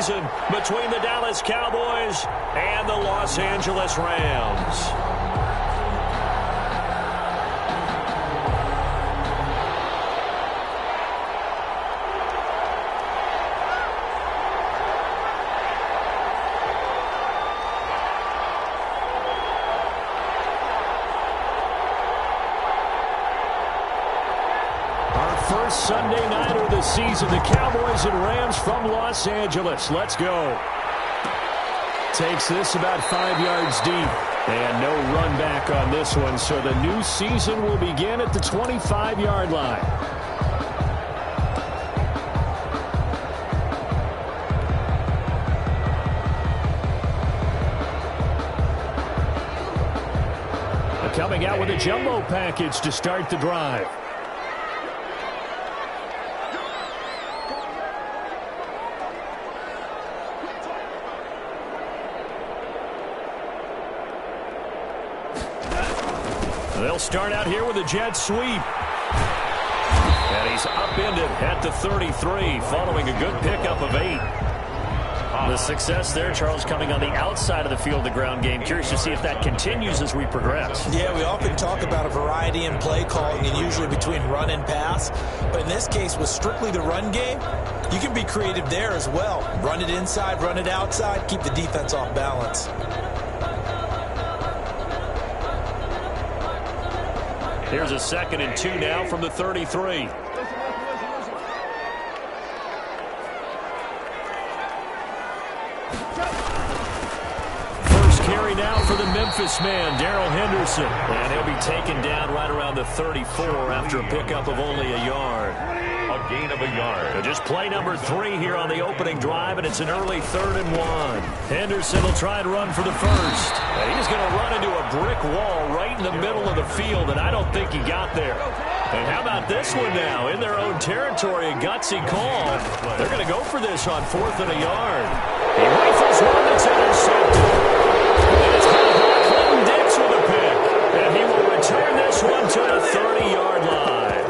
season between the Dallas Cowboys and the Los Angeles Rams. First Sunday night of the season, the Cowboys and Rams from Los Angeles. Let's go. Takes this about 5 yards deep. And no run back on this one, so the new season will begin at the 25-yard line. Coming out with a jumbo package to start the drive. They'll start out here with a jet sweep. And he's upended at the 33 following a good pickup of 8. The success there, Charles, coming on the outside of the field, the ground game. Curious to see if that continues as we progress. Yeah, we often talk about a variety in play calling and usually between run and pass. But in this case, with strictly the run game, you can be creative there as well. Run it inside, run it outside, keep the defense off balance. Here's a 2nd and 2 now from the 33. First carry now for the Memphis man, Darrell Henderson. And he'll be taken down right around the 34 after a pickup of only a yard. A gain of a yard. So just play number 3 here on the opening drive, and it's an early 3rd and 1. Henderson will try and run for the first. And he's going to run into a brick wall right in the middle of the field, and I don't think he got there. And how about this one now? In their own territory, a gutsy call. They're going to go for this on 4th and a yard. He rifles one that's intercepted. And it's going to be Clinton Dix with a pick. And he will return this one to the 30-yard line.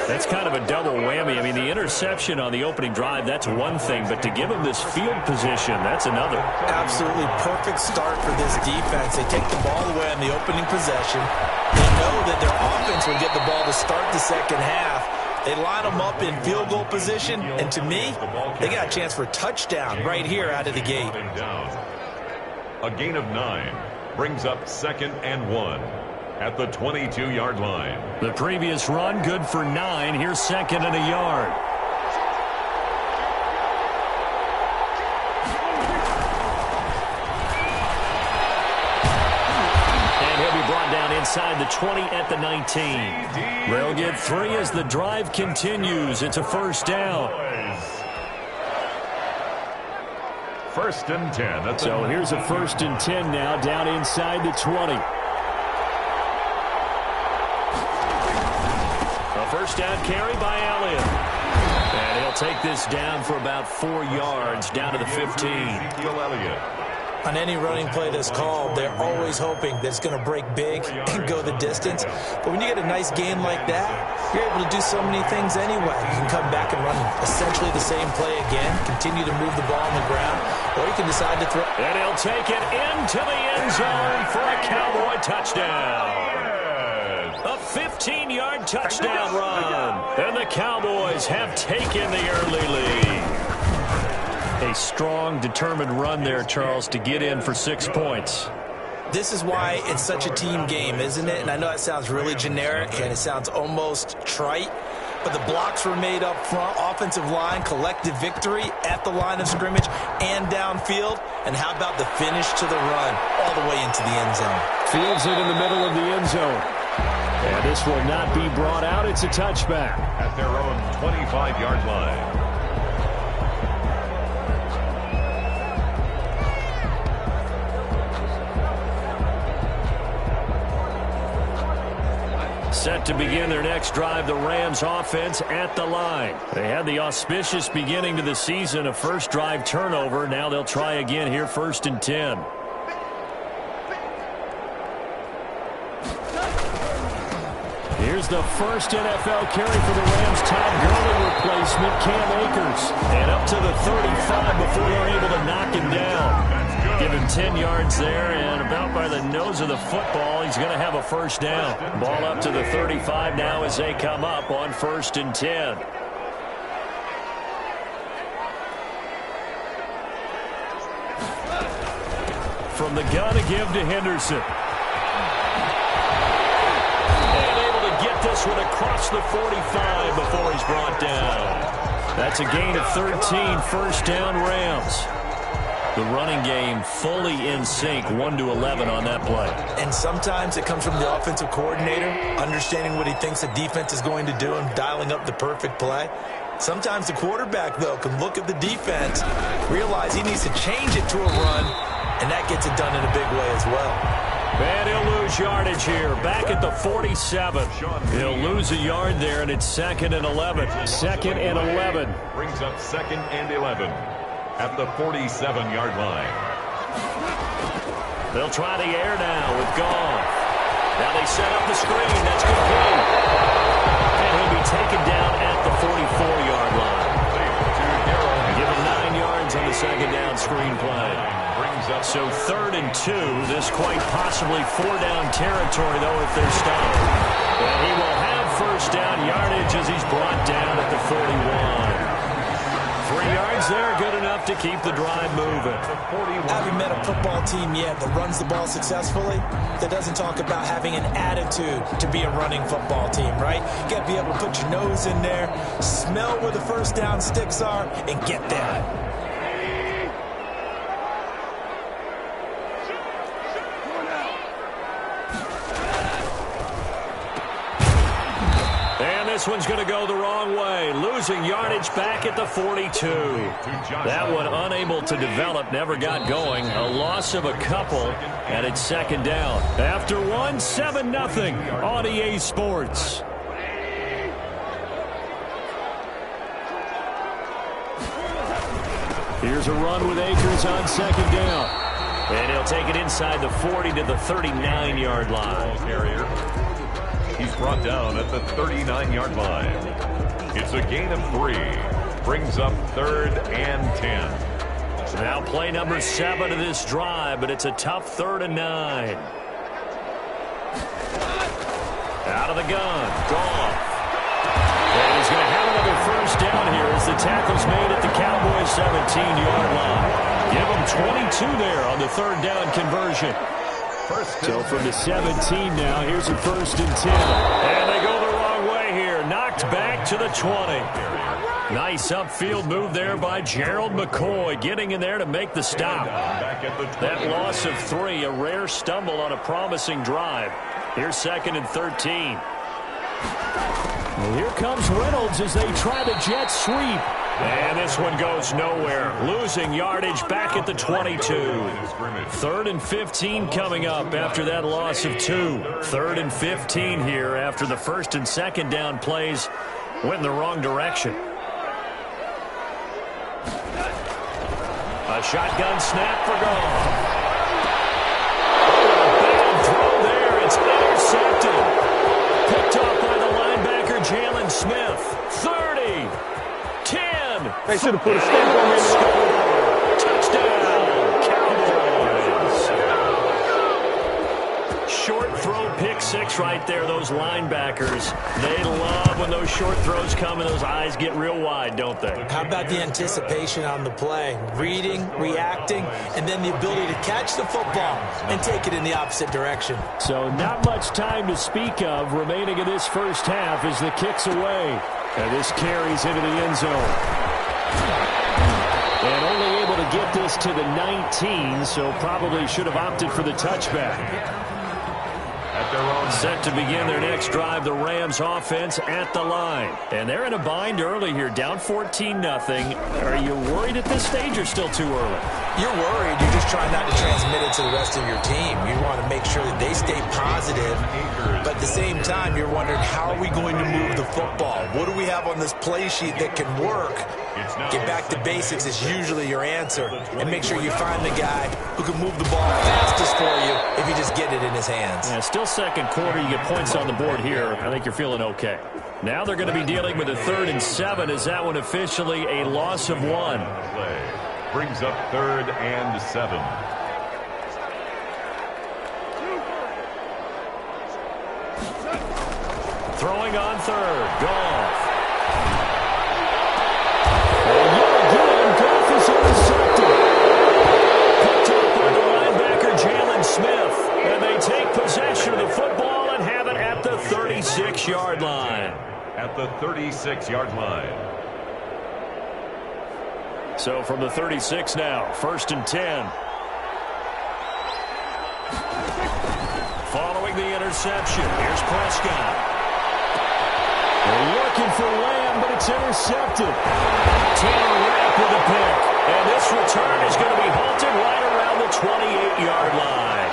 That's kind of a double whammy. I mean, the interception on the opening drive, that's one thing. But to give him this field position, that's another. Absolutely perfect start for this defense. They take the ball away on the opening possession. They know that their offense will get the ball to start the second half. They line them up in field goal position. And to me, they got a chance for a touchdown right here out of the gate. A gain of 9 brings up 2nd and 1. At the 22-yard line. The previous run good for 9. Here's 2nd and a yard. And he'll be brought down inside the 20 at the 19. They'll get 3 as the drive continues. It's a first down. 1st and 10. So here's a 1st and 10 now down inside the 20. First down carry by Elliott. And he'll take this down for about 4 yards down to the 15. On any running play that's called, they're always hoping that it's going to break big and go the distance. But when you get a nice game like that, you're able to do so many things anyway. You can come back and run essentially the same play again, continue to move the ball on the ground, or you can decide to throw. And he'll take it into the end zone for a Cowboy touchdown. A 15-yard touchdown run. And the Cowboys have taken the early lead. A strong, determined run there, Charles, to get in for 6 points. This is why it's such a team game, isn't it? And I know that sounds really generic and it sounds almost trite, but the blocks were made up front, offensive line, collective victory at the line of scrimmage and downfield. And how about the finish to the run all the way into the end zone? Fields it in the middle of the end zone. And this will not be brought out. It's a touchback. At their own 25-yard line. Set to begin their next drive, the Rams offense at the line. They had the auspicious beginning to the season, a first drive turnover. Now they'll try again here, 1st and 10. Here's the first NFL carry for the Rams' Todd Gurley replacement, Cam Akers. And up to the 35 before they're able to knock him down. Give him 10 yards there, and about by the nose of the football, he's going to have a first down. Ball up to the 35 now as they come up on 1st and 10. From the gun to give to Henderson. And able to get this one across the 45 before he's brought down. That's a gain of 13, first down Rams. The running game fully in sync, 1-11 on that play. And sometimes it comes from the offensive coordinator, understanding what he thinks the defense is going to do and dialing up the perfect play. Sometimes the quarterback, though, can look at the defense, realize he needs to change it to a run, and that gets it done in a big way as well. And he'll lose yardage here. Back at the 47. He'll lose a yard there, and it's 2nd and 11. 2nd and 11. Brings up 2nd and 11 at the 47-yard line. They'll try the air now with Goff. Now they set up the screen. That's complete. And he'll be taken down at the 44-yard line. Give him 9 yards on the 2nd down screen play. So 3rd and 2. This quite possibly 4-down territory, though, if they're stopped. And he will have first down yardage as he's brought down at the 41. 3 yards there, good enough to keep the drive moving. Haven't met a football team yet that runs the ball successfully, that doesn't talk about having an attitude to be a running football team, right? You got to be able to put your nose in there, smell where the first down sticks are, and get there. This one's going to go the wrong way. Losing yardage back at the 42. That one unable to develop, never got going. A loss of a couple, and it's 2nd down. After one, 7-0 on EA Sports. Here's a run with Akers on 2nd down. And he'll take it inside the 40 to the 39-yard line. He's brought down at the 39-yard line. It's a gain of 3. Brings up 3rd and 10. So now play number 7 of this drive, but it's a tough 3rd and 9. Out of the gun. Goff. And he's going to have another first down here as the tackle's made at the Cowboys 17-yard line. Give him 22 there on the 3rd down conversion. So from the 17 now, here's a 1st and 10. And they go the wrong way here. Knocked back to the 20. Nice upfield move there by Gerald McCoy, getting in there to make the stop. That loss of 3, a rare stumble on a promising drive. Here's 2nd and 13. Well, here comes Reynolds as they try the jet sweep. And this one goes nowhere. Losing yardage back at the 22. 3rd and 15 coming up after that loss of 2. 3rd and 15 here after the 1st and 2nd down plays went in the wrong direction. A shotgun snap for Goff. Bad throw there. It's intercepted. Picked off by the linebacker, Jalen Smith. 30. 10. They should have put a stamp on him. Touchdown, Cowboys. Short throw, pick 6 right there. Those linebackers, they love when those short throws come and those eyes get real wide, don't they? How about the anticipation on the play? Reading, reacting, and then the ability to catch the football and take it in the opposite direction. So not much time to speak of remaining in this first half as the kick's away. And this carries into the end zone. And only able to get this to the 19, so probably should have opted for the touchback. Set to begin their next drive, the Rams offense at the line. And they're in a bind early here, down 14-0. Are you worried at this stage or still too early? You're worried. You're just trying not to transmit it to the rest of your team. You want to make sure that they stay positive. But at the same time, you're wondering, how are we going to move the football? What do we have on this play sheet that can work? Get back to basics is usually your answer, and make sure you find the guy who can move the ball fastest for you if you just get it in his hands. Yeah, still second quarter. You get points on the board here. I think you're feeling okay. Now they're going to be dealing with a 3rd and 7. Is that one officially a loss of 1? Brings up 3rd and 7. Throwing on 3rd. Goff. Goff is intercepted. Picked up by the linebacker, Jalen Smith. And they take possession of the football and have it at the 36-yard line. At the 36-yard line. So from the 36 now, 1st and 10. Following the interception, here's Prescott. They're looking for Lamb, but it's intercepted. Taylor Rapp with a pick. And this return is going to be halted right around the 28-yard line.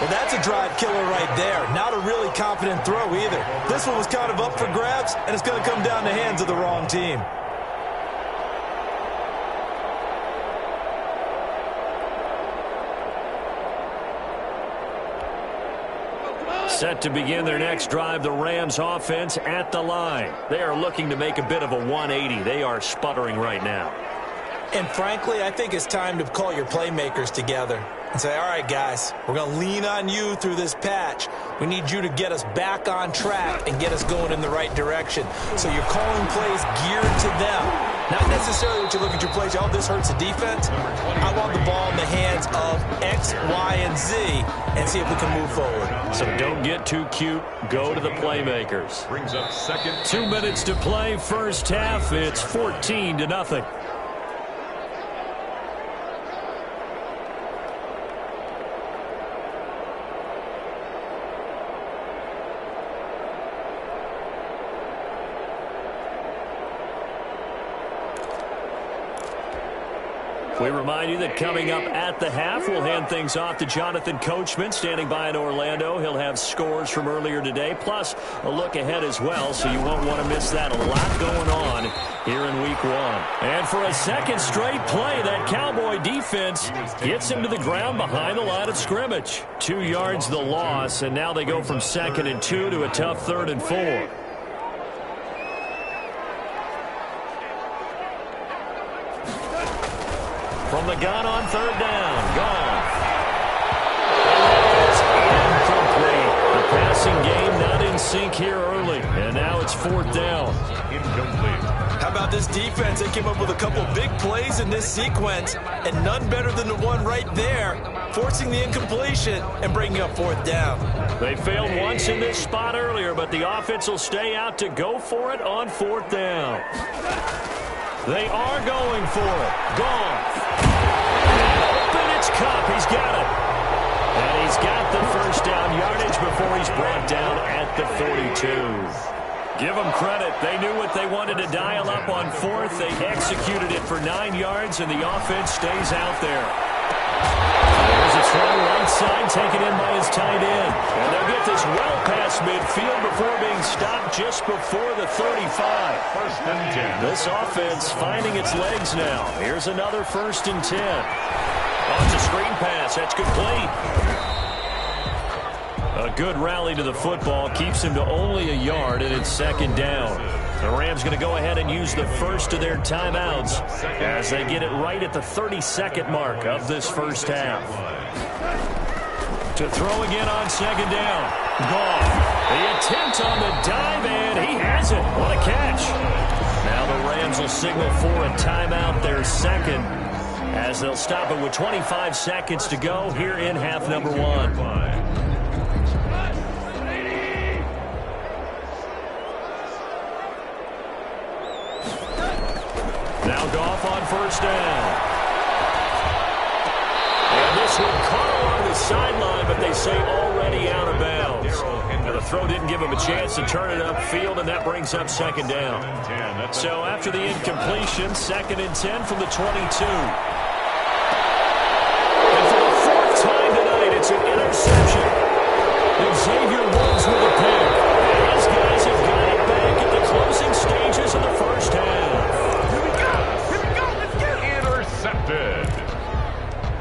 Well, that's a drive killer right there. Not a really confident throw either. This one was kind of up for grabs, and it's going to come down the hands of the wrong team. Set to begin their next drive, the Rams offense at the line. They are looking to make a bit of a 180. They are sputtering right now. And frankly, I think it's time to call your playmakers together and say, all right, guys, we're going to lean on you through this patch. We need you to get us back on track and get us going in the right direction. So you're calling plays geared to them. Not necessarily what you look at your plays, oh, this hurts the defense. I want the ball in the hands of X, Y, and Z and see if we can move forward. So don't get too cute. Go to the playmakers. Brings up 2nd. 2 minutes to play, first half. It's 14-0. We remind you that coming up at the half, we'll hand things off to Jonathan Coachman, standing by in Orlando. He'll have scores from earlier today, plus a look ahead as well, so you won't want to miss that. A lot going on here in Week 1. And for a second straight play, that Cowboy defense gets him to the ground behind the line of scrimmage. 2 yards the loss, and now they go from 2nd and 2 to a tough 3rd and 4. From the gun on 3rd down. Goff. Incomplete. The passing game not in sync here early. And now it's 4th down. Incomplete. How about this defense? They came up with a couple big plays in this sequence, and none better than the one right there, forcing the incompletion and bringing up 4th down. They failed once in this spot earlier, but the offense will stay out to go for it on 4th down. They are going for it. Goff. Open, it's Cup. He's got it. And he's got the first down yardage before he's brought down at the 42. Give them credit. They knew what they wanted to dial up on 4th. They executed it for 9 yards, and the offense stays out there. There's a throw right side taken in by his tight end. And they'll get this well past midfield before being stopped just before the 35. 1st and 10. This offense finding its legs now. Here's another 1st and 10. Oh, it's a screen pass. That's complete. A good rally to the football keeps him to only a yard, and it's 2nd down. The Rams going to go ahead and use the first of their timeouts as they get it right at the 32nd mark of this first half. To throw again on 2nd down. Goff. The attempt on the dive, and he has it. What a catch. Now the Rams will signal for a timeout, their 2nd, as they'll stop it with 25 seconds to go here in half number 1. Now Goff on 1st down. And this one caught along the sideline, but they say already out of bounds. Now the throw didn't give him a chance to turn it upfield, and that brings up 2nd down. So after the incompletion, 2nd and 10 from the 22. And for the 4th time tonight, it's an interception. And Xavier Woods with a pick. And his guys have got it back at the closing stages of the first half.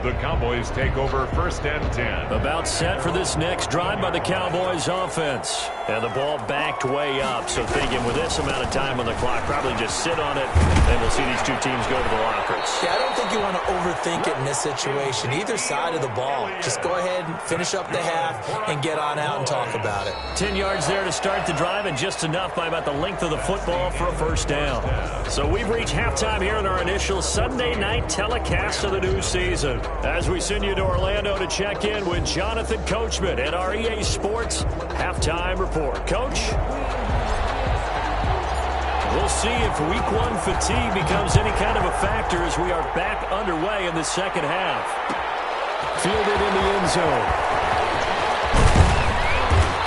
The Cowboys take over 1st and 10. About set for this next drive by the Cowboys offense. And the ball backed way up. So thinking with this amount of time on the clock, probably just sit on it, and we'll see these two teams go to the lockers. Yeah, I don't think you want to overthink it in this situation. Either side of the ball. Just go ahead and finish up the half and get on out and talk about it. 10 yards there to start the drive, and just enough by about the length of the football for a first down. So we've reached halftime here in our initial Sunday night telecast of the new season. As we send you to Orlando to check in with Jonathan Coachman at our EA Sports Halftime Report. Coach? We'll see if week one fatigue becomes any kind of a factor as we are back underway in the second half. Fielded in the end zone.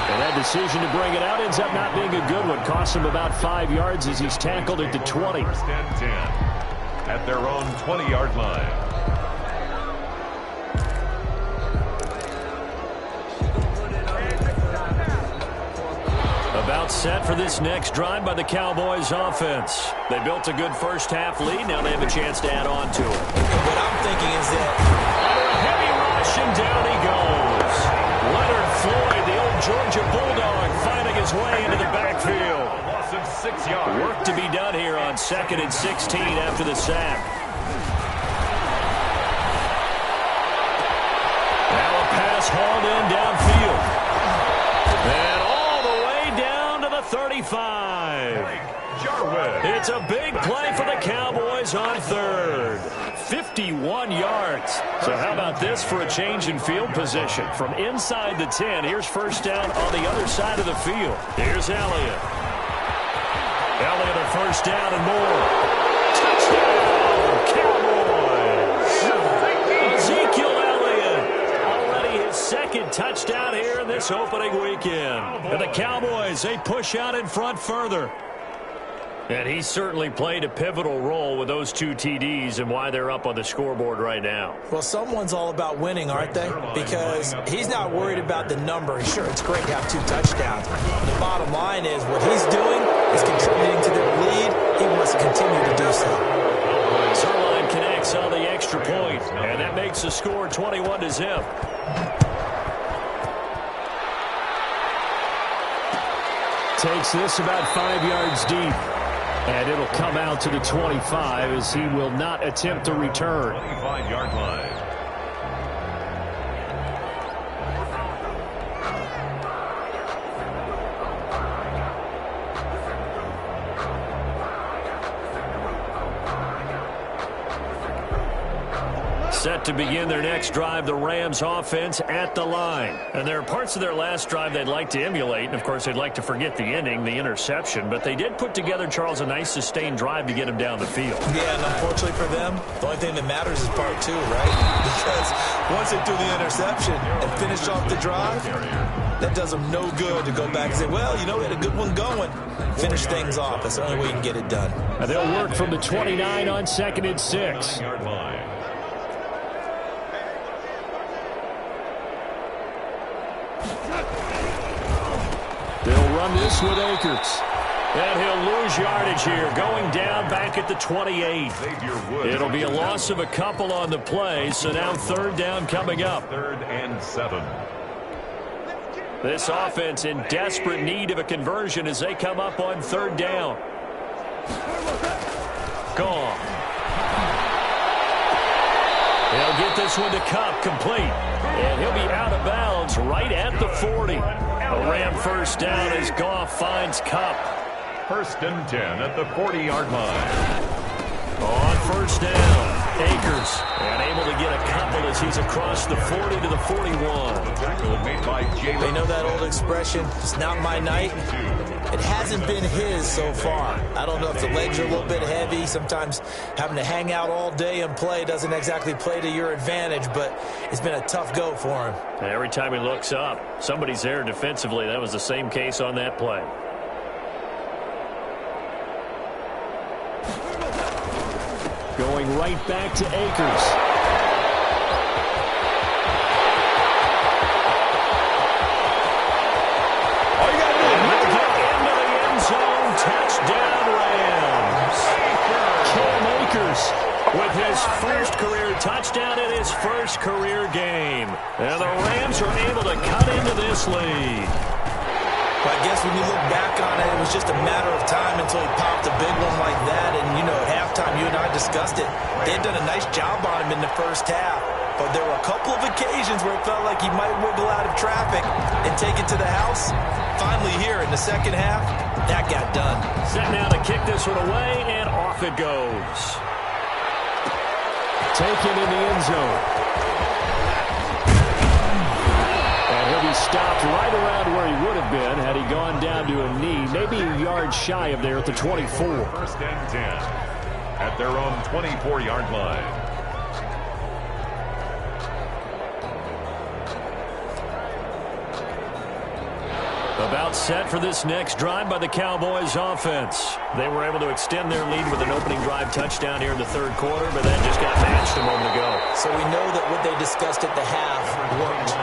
And that decision to bring it out ends up not being a good one. Costs him about 5 yards as he's tackled at the 20. 1st and 10 at their own 20-yard line. About set for this next drive by the Cowboys offense. They built a good first half lead. Now they have a chance to add on to it. What I'm thinking is that a heavy rush, and down he goes. Leonard Floyd, the old Georgia Bulldog, finding his way into the backfield. Loss of 6 yards. Work to be done here on 2nd and 16 after the sack. Now a pass hauled in downfield. And all the way down to the 35. It's a big play for the Cowboys on 3rd. 51 yards. So how about this for a change in field position? From inside the 10, here's first down on the other side of the field. Here's Elliott. Elliott a first down and more. Touchdown, Cowboys. Ezekiel Elliott already his second touchdown here in this opening weekend. And the Cowboys, they push out in front further. And he certainly played a pivotal role with those 2 TDs and why they're up on the scoreboard right now. Well, someone's all about winning, aren't they? Because he's not worried about the number. Sure, it's great to have 2 touchdowns. The bottom line is what he's doing is contributing to their lead. He wants to continue to do so. Zerline connects on the extra point, and that makes the score 21-0. Takes this about 5 yards deep. And it'll come out to the 25 as he will not attempt to return. 25-yard line. Set to begin their next drive, the Rams offense at the line. And there are parts of their last drive they'd like to emulate. And, of course, they'd like to forget the ending, the interception. But they did put together, Charles, a nice sustained drive to get him down the field. Yeah, and unfortunately for them, the only thing that matters is part 2, right? Because once they threw the interception and finished off the drive, that does them no good to go back and say, well, you know, we had a good one going. Finish things off. That's the only way you can get it done. And they'll work from the 29 on 2nd and 6. Yard line. They'll run this with Akers. And he'll lose yardage here, going down back at the 28. It'll be a loss of a couple on the play, so now 3rd down coming up. 3rd and 7. This offense in desperate need of a conversion as they come up on 3rd down. Gone. He'll get this one to Kupp, complete. And he'll be out of bounds right at the 40. A Ram first down as Goff finds Kupp. 1st and 10 at the 40-yard line. On first down, Akers. And able to get a couple as he's across the 40 to the 41. Tackle made by Jalen. They know that old expression, it's not my night. It hasn't been his so far. I don't know if the legs are a little bit heavy. Sometimes having to hang out all day and play doesn't exactly play to your advantage, but it's been a tough go for him. And every time he looks up, somebody's there defensively. That was the same case on that play. Going right back to Akers. All you got to do is make Get into the end zone. Touchdown, Rams. Cam Akers with his his first career touchdown in his first career game. And the Rams are able to cut into this lead. But I guess when you look back on it, it was just a matter of time until he popped a big one like that. And, you know, at halftime, you and I discussed it. They had done a nice job on him in the first half. But there were a couple of occasions where it felt like he might wiggle out of traffic and take it to the house. Finally here in the second half, that got done. Set now to kick this one away, and off it goes. Taken in the end zone. And he'll be stopped right around where he would have been had he gone down to a knee, maybe a yard shy of there at the 24. First and 10 at their own 24-yard line. About set for this next drive by the Cowboys offense. They were able to extend their lead with an opening drive touchdown here in the third quarter, but then just got matched a moment ago. So we know that what they discussed at the half worked.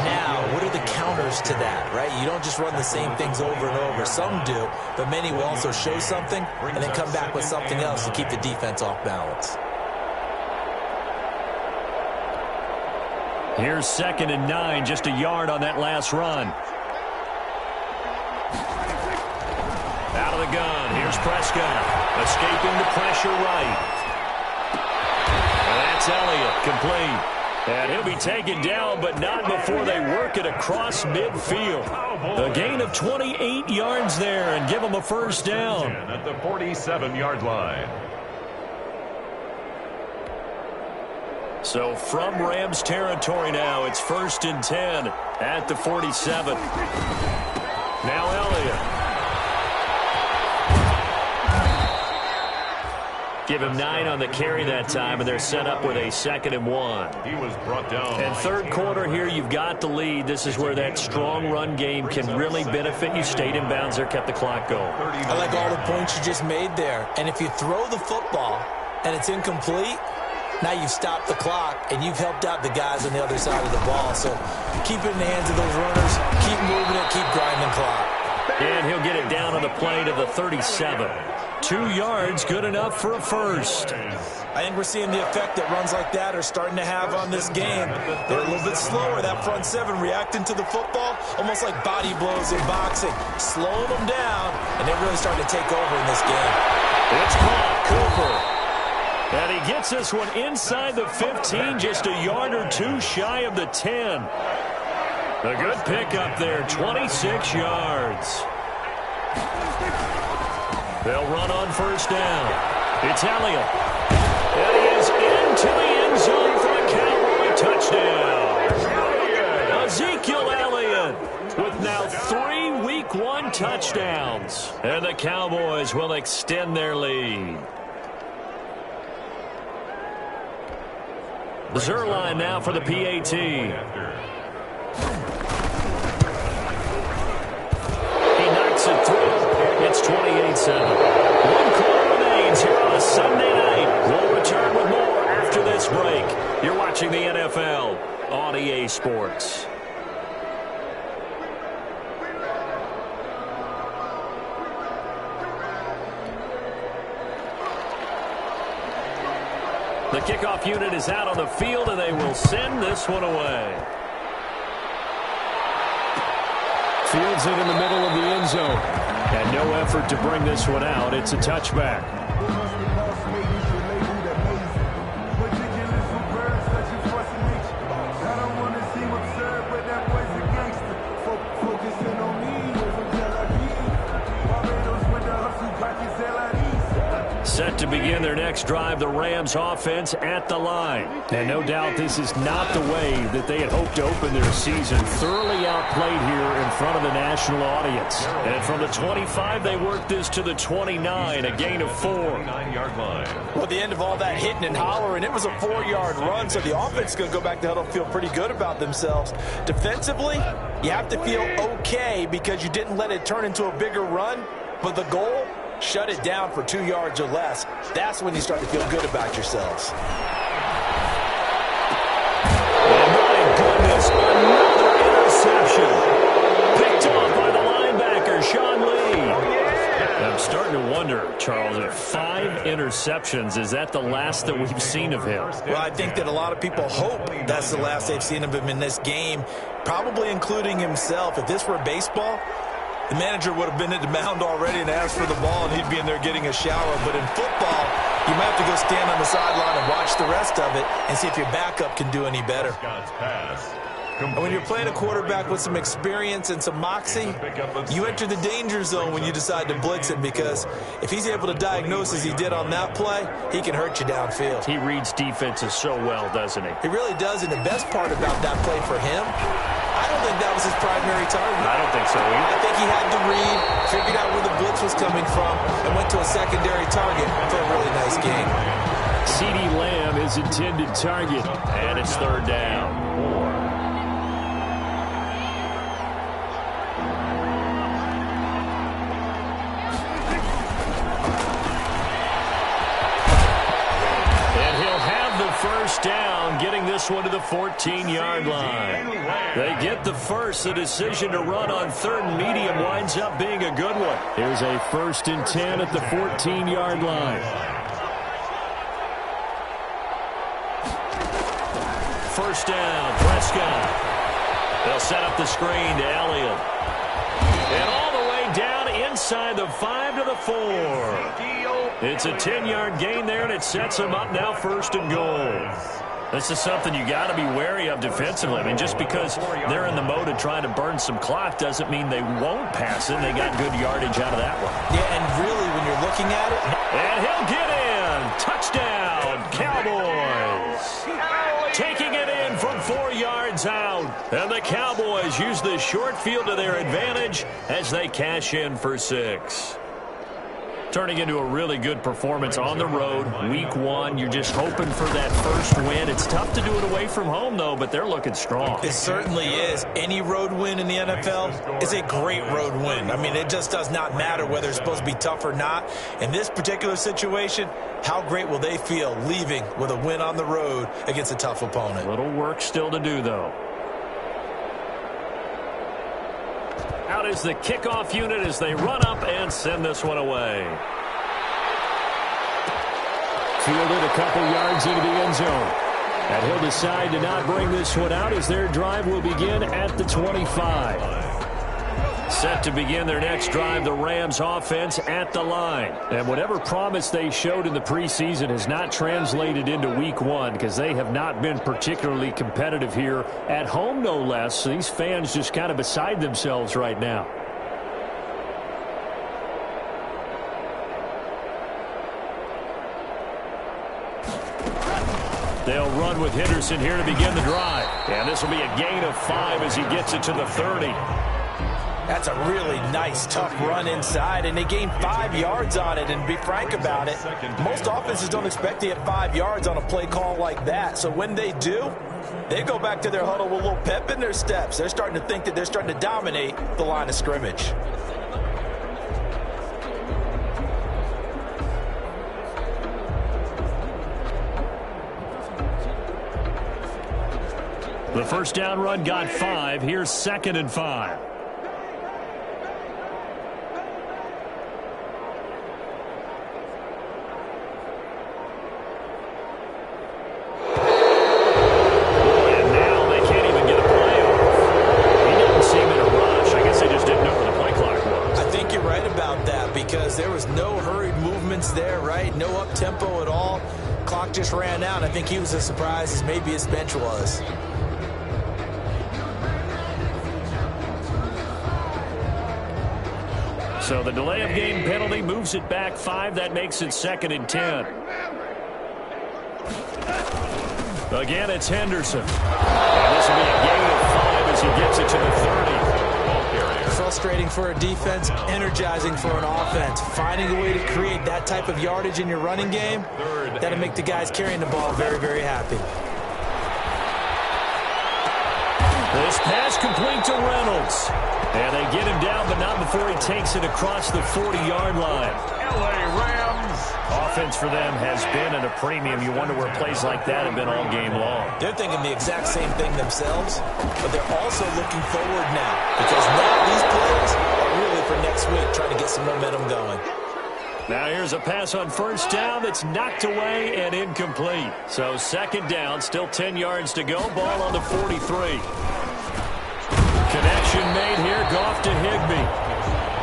Now, what are the counters to that, right? You don't just run the same things over and over. Some do, but many will also show something and then come back with something else to keep the defense off balance. Here's 2nd and 9, just a yard on that last run. Out of the gun, here's Prescott, escaping the pressure right. And that's Elliott, complete. And he'll be taken down, but not before they work it across midfield. A gain of 28 yards there and give them a first down. At the 47-yard line. So from Rams territory now, it's 1st and 10 at the 47. Now Elliott. Give him 9 on the carry that time, and they're set up with a 2nd and 1. He was brought down. And third quarter here, you've got the lead. This is where that strong run game can really benefit you. Stayed in bounds there, kept the clock going. I like all the points you just made there. And if you throw the football and it's incomplete, now you've stopped the clock and you've helped out the guys on the other side of the ball. So keep it in the hands of those runners. Keep moving it. Keep grinding clock. And he'll get it down on the play to the 37. 2 yards, good enough for a first. I think we're seeing the effect that runs like that are starting to have on this game. They're a little bit slower, that front seven, reacting to the football, almost like body blows in boxing. Slowing them down, and they're really starting to take over in this game. It's caught, Cooper. And he gets this one inside the 15, just a yard or two shy of the 10. A good pickup there, 26 yards. They'll run on first down. It's Elliott. And he is into the end zone for a Cowboy touchdown. Ezekiel Elliott with now 3 Week 1 touchdowns. And the Cowboys will extend their lead. Zerline now for the PAT. He knocks it through. It's 28-7. 1 quarter remains here on a Sunday night. We'll return with more after this break. You're watching the NFL on EA Sports. The kickoff unit is out on the field, and they will send this one away. Fields it in the middle of the end zone. And no effort to bring this one out. It's a touchback. Set to begin their next drive, the Rams offense at the line. And no doubt this is not the way that they had hoped to open their season. Thoroughly outplayed here in front of the national audience. And from the 25, they worked this to the 29, a gain of 4. 9-yard line. Well, at the end of all that hitting and hollering, it was a 4-yard run, so the offense is going to go back to huddle and feel pretty good about themselves. Defensively, you have to feel okay because you didn't let it turn into a bigger run, but the goal, shut it down for 2 yards or less. That's when you start to feel good about yourselves. Oh, my goodness, another interception. Picked off by the linebacker, Sean Lee. I'm starting to wonder, Charles, if 5 interceptions. Is that the last that we've seen of him? Well, I think that a lot of people hope that's the last they've seen of him in this game, probably including himself. If this were baseball, the manager would have been at the mound already and asked for the ball, and he'd be in there getting a shower. But in football, you might have to go stand on the sideline and watch the rest of it and see if your backup can do any better. And when you're playing a quarterback with some experience and some moxie, you enter the danger zone when you decide to blitz him, because if he's able to diagnose as he did on that play, he can hurt you downfield. He reads defenses so well, doesn't he? He really does, and the best part about that play for him, I don't think that was his primary target. I don't think so either. I think he had the read, figured out where the blitz was coming from, and went to a secondary target for a really nice game. CeeDee Lamb is intended target, and it's third down. First down, getting this one to the 14-yard line. They get the first. The decision to run on third and medium winds up being a good one. Here's a 1st and 10 at the 14-yard line. First down, Prescott. They'll set up the screen to Elliott. And all the way down inside the 5 to the 4. It's a 10-yard gain there, and it sets them up now 1st and goal. This is something you got to be wary of defensively. I mean, just because they're in the mode of trying to burn some clock doesn't mean they won't pass it. They got good yardage out of that one. Yeah, and really, when you're looking at it. And he'll get in. Touchdown, Cowboys. Taking it in from 4 yards out. And the Cowboys use the short field to their advantage as they cash in for 6. Turning into a really good performance on the road. Week 1, you're just hoping for that first win. It's tough to do it away from home, though, but they're looking strong. It certainly is. Any road win in the NFL is a great road win. I mean, it just does not matter whether it's supposed to be tough or not. In this particular situation, how great will they feel leaving with a win on the road against a tough opponent? A little work still to do, though. Out is the kickoff unit as they run up and send this one away. Fielded a couple yards into the end zone. And he'll decide to not bring this one out as their drive will begin at the 25. Set to begin their next drive, the Rams offense at the line. And whatever promise they showed in the preseason has not translated into week 1 because they have not been particularly competitive here at home, no less. So these fans just kind of beside themselves right now. They'll run with Henderson here to begin the drive. And this will be a gain of 5 as he gets it to the 30. That's a really nice, tough run inside, and they gained 5 yards on it. And to be frank about it, most offenses don't expect to get 5 yards on a play call like that. So when they do, they go back to their huddle with a little pep in their steps. They're starting to think that they're starting to dominate the line of scrimmage. The first down run got 5. Here's 2nd and 5. Just ran out. I think he was as surprised as maybe his bench was. So the delay of game penalty moves it back 5. That makes it 2nd and 10. Again, it's Henderson. And this will be a gain of 5 as he gets it to the 30. Frustrating for a defense, energizing for an offense. Finding a way to create that type of yardage in your running game, that'll make the guys carrying the ball very, very happy. This pass complete to Reynolds. And they get him down, but not before he takes it across the 40-yard line. LA Rams. Offense for them has been at a premium. You wonder where plays like that have been all game long. They're thinking the exact same thing themselves, but they're also looking forward now, because now these plays are really for next week, trying to get some momentum going. Now here's a pass on first down that's knocked away and incomplete. So second down, still 10 yards to go. Ball on the 43. Connection made here. Goff to Higbee.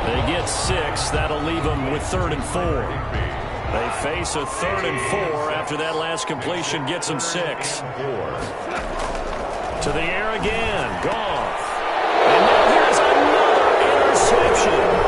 They get 6. That'll leave them with 3rd and 4. They face a 3rd and 4 after that last completion gets them 6. To the air again. Goff. And now here's another interception.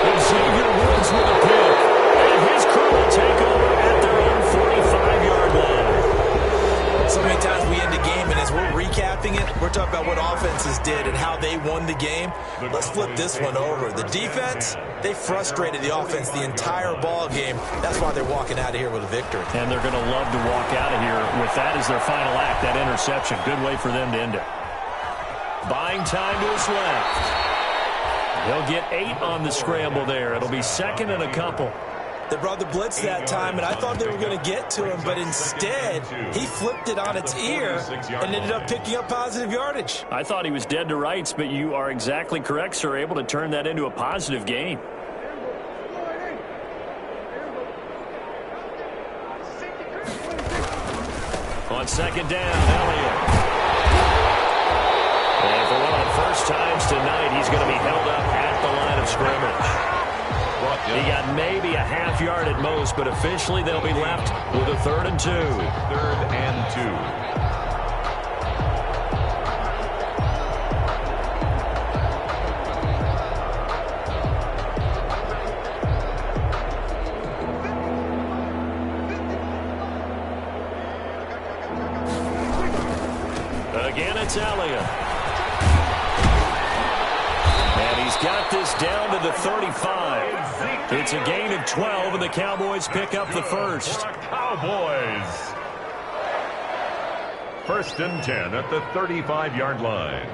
Xavier Woods with a pick. And his crew will take over at their own 45-yard line. So many times we end the game, and as we're recapping it, we're talking about what offenses did and how they won the game. Let's flip this one over. The defense, they frustrated the offense the entire ball game. That's why they're walking out of here with a victory. And they're going to love to walk out of here with that as their final act, that interception. Good way for them to end it. Buying time to his left. He'll get 8 on the scramble there. It'll be 2nd and a couple. They brought the blitz that time, and I thought they were going to get to him, but instead, he flipped it on its ear and ended up picking up positive yardage. I thought he was dead to rights, but you are exactly correct, sir. Able to turn that into a positive gain. On second down, Elliott. And for one of the first times tonight, he's going to be held up at the line of scrimmage. He got maybe a half yard at most, but officially they'll be left with a 3rd and 2. 3rd and 2. Again, it's Elliott. And he's got this down to the 35. It's a gain of 12, and the Cowboys pick up the first. Cowboys. 1st and 10 at the 35-yard line.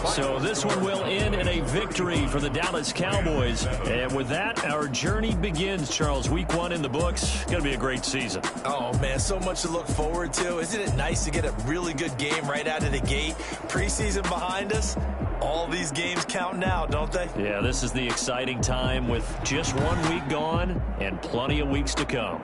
So this one will end in a victory for the Dallas Cowboys. And with that, our journey begins, Charles. Week 1 in the books. Going to be a great season. Oh, man, so much to look forward to. Isn't it nice to get a really good game right out of the gate? Preseason behind us. All these games count now, don't they? Yeah, this is the exciting time with just 1 week gone and plenty of weeks to come.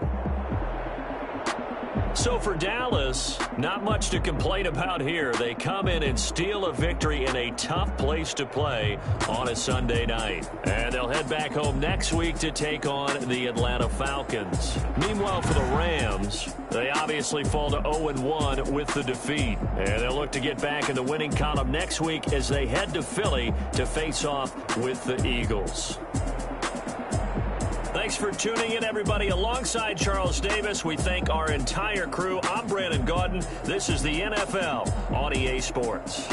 So for Dallas, not much to complain about here. They come in and steal a victory in a tough place to play on a Sunday night. And they'll head back home next week to take on the Atlanta Falcons. Meanwhile, for the Rams, they obviously fall to 0-1 with the defeat. And they'll look to get back in the winning column next week as they head to Philly to face off with the Eagles. Thanks for tuning in, everybody. Alongside Charles Davis, we thank our entire crew. I'm Brandon Gaudin. This is the NFL on EA Sports.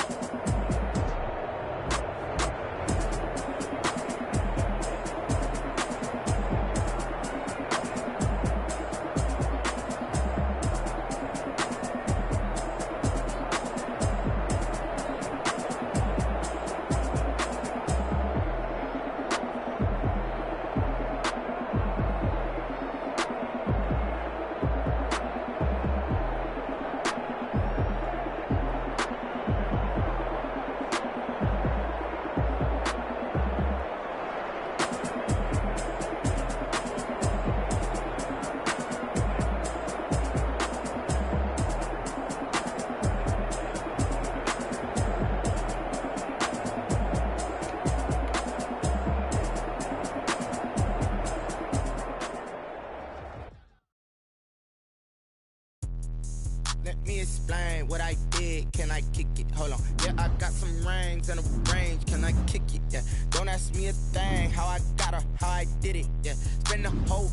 Let me explain what I did. Can I kick it? Hold on. Yeah, I got some rings and a range. Can I kick it? Yeah. Don't ask me a thing. How I got her, how I did it. Yeah. Spend the whole